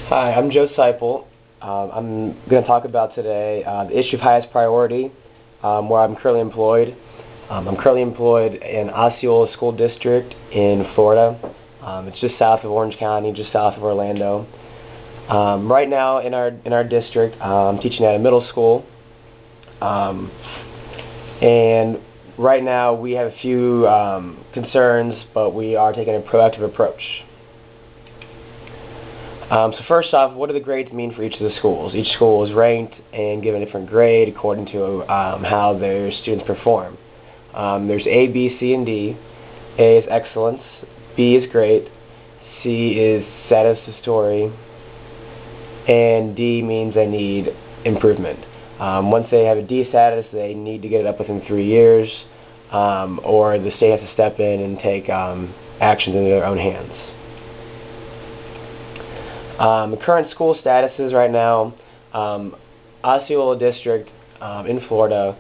Hi, I'm Joe Seipel. I'm going to talk about today the issue of highest priority, where I'm currently employed. I'm currently employed in Osceola School District in Florida. It's just south of Orange County, just south of Orlando. Right now in our district, I'm teaching at a middle school, and right now we have a few concerns, but we are taking a proactive approach. So first off, what do the grades mean for each of the schools? Each school is ranked and given a different grade according to how their students perform. There's A, B, C, and D. A is excellence, B is great, C is satisfactory, and D means they need improvement. Once they have a D status, they need to get it up within 3 years, or the state has to step in and take actions into their own hands. The current school statuses right now, Osceola District in Florida,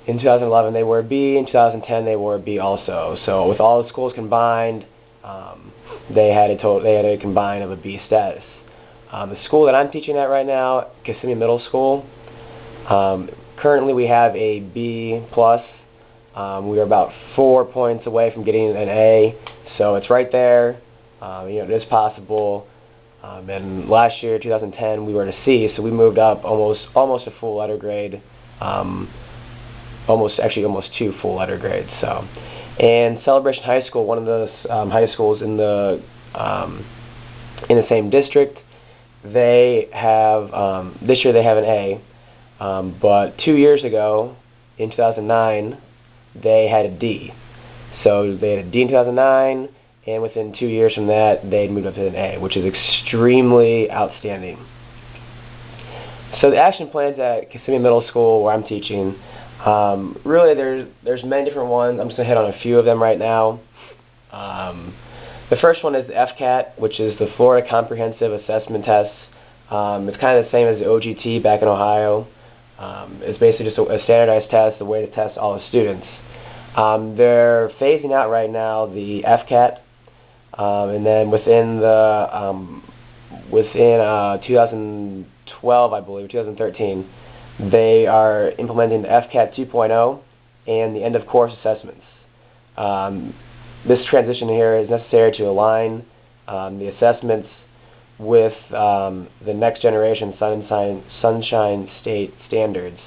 in 2011 they were a B, in 2010 they were a B also. So with all the schools combined, they had a combined of a B status. The school that I'm teaching at right now, Kissimmee Middle School, currently we have a B+. We are about 4 points away from getting an A, so it's right there. It is possible. And last year, 2010, we were at a C, so we moved up almost a full letter grade, almost 2 full letter grades. So, and Celebration High School, one of the high schools in the same district, they have this year they have an A, but 2 years ago, in 2009, they had a D. So they had a D in 2009. And within 2 years from that, they'd moved up to an A, which is extremely outstanding. So the action plans at Kissimmee Middle School, where I'm teaching, really there's many different ones. I'm just going to hit on a few of them right now. The first one is the FCAT, which is the Florida Comprehensive Assessment Test. It's kind of the same as the OGT back in Ohio. It's basically just a standardized test, a way to test all the students. They're phasing out right now the FCAT. And then within 2012, I believe, 2013, they are implementing the FCAT 2.0 and the end-of-course assessments. This transition here is necessary to align the assessments with the next generation Sunshine State standards.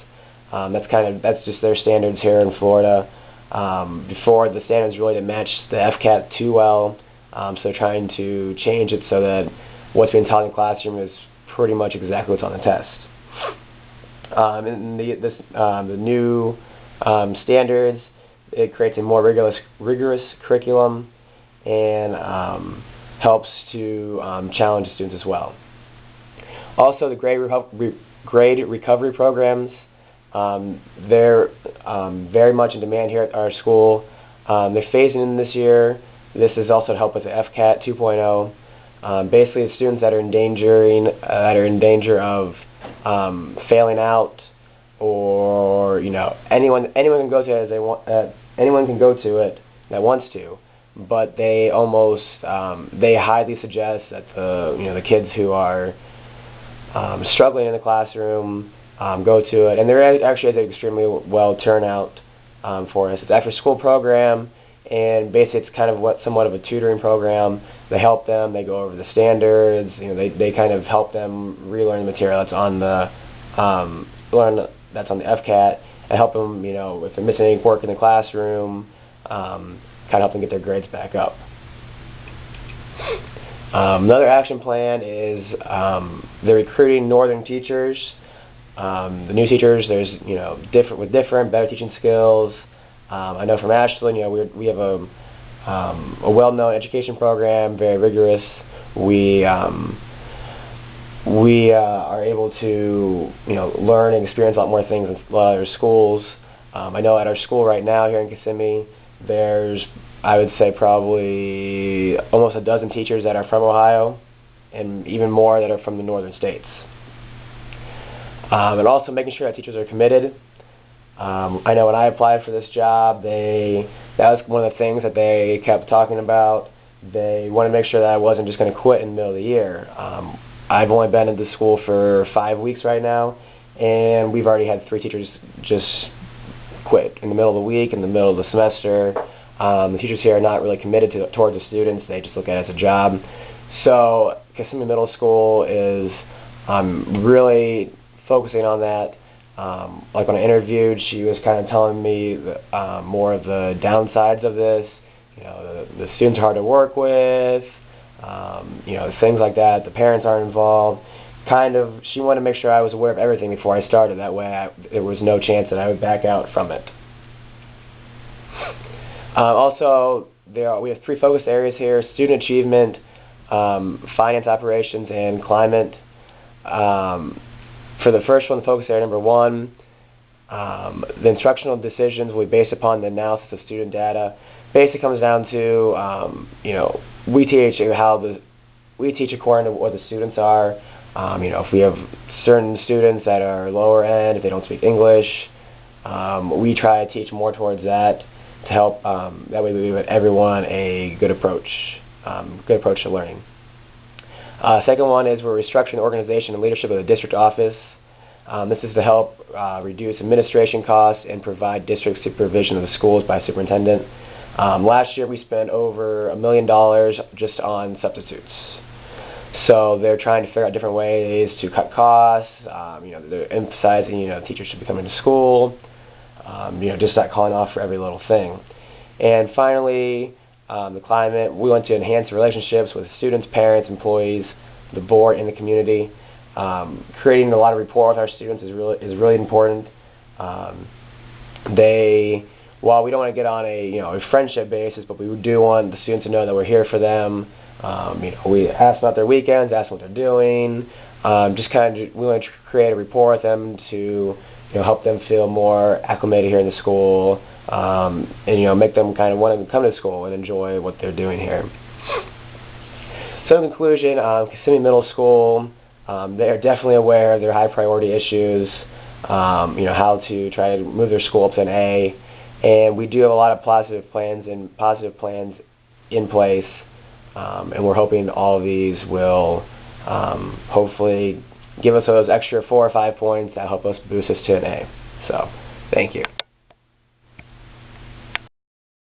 That's just their standards here in Florida. Before, the standards really didn't match the FCAT too well. So they're trying to change it so that what's being taught in the classroom is pretty much exactly what's on the test. And the new standards, it creates a more rigorous curriculum and helps to challenge the students as well. Also, the grade recovery programs, they're very much in demand here at our school. They're phasing in this year. This is also to help with the FCAT 2.0. Basically, the students that are in danger of failing out, or anyone can go to it as they want. Anyone can go to it that wants to, but they highly suggest that the kids who are struggling in the classroom go to it. And there actually is an extremely well turnout for us. It's an after-school program. And basically, it's kind of somewhat of a tutoring program. They help them. They go over the standards. They kind of help them relearn the material that's on the FCAT, and help them, if they're missing any work in the classroom, kind of help them get their grades back up. Another action plan is they're recruiting northern teachers. The new teachers, there's different, better teaching skills. I know from Ashland, we have a well-known education program, very rigorous. We are able to learn and experience a lot more things in a lot of other schools. I know at our school right now here in Kissimmee, there's, I would say, probably almost a dozen teachers that are from Ohio, and even more that are from the northern states. And also making sure that teachers are committed. I know when I applied for this job, that was one of the things that they kept talking about. They wanted to make sure that I wasn't just going to quit in the middle of the year. I've only been in the school for 5 weeks right now, and we've already had 3 teachers just quit in the middle of the week, in the middle of the semester. The teachers here are not really committed towards the students. They just look at it as a job. So Kissimmee Middle School is really focusing on that. Like when I interviewed, she was kind of telling me more of the downsides of this. The students are hard to work with, things like that. The parents aren't involved. She wanted to make sure I was aware of everything before I started. That way there was no chance that I would back out from it. Also, we have 3 focus areas here: student achievement, finance operations, and climate. For the first one, the focus area number 1, the instructional decisions will be based upon the analysis of student data. Basically comes down to, we teach according to what the students are. If we have certain students that are lower end, if they don't speak English, we try to teach more towards that to help. That way we give everyone a good approach to learning. Second one is we're restructuring the organization and leadership of the district office. This is to help reduce administration costs and provide district supervision of the schools by superintendent. Last year we spent over $1 million just on substitutes. So they're trying to figure out different ways to cut costs. They're emphasizing, teachers should be coming to school. Just not calling off for every little thing. And finally, the climate. We want to enhance relationships with students, parents, employees, the board, and the community. Creating a lot of rapport with our students is really important. While we don't want to get on a friendship basis, but we do want the students to know that we're here for them. We ask about their weekends, ask what they're doing. We want to create a rapport with them to help them feel more acclimated here in the school, and make them kind of want to come to school and enjoy what they're doing here. So in conclusion, Kissimmee Middle School, they're definitely aware of their high priority issues, how to try to move their school up to an A, and we do have a lot of positive plans in place, and we're hoping all of these will hopefully give us those extra 4 or 5 points that help us boost us to an A. So, thank you.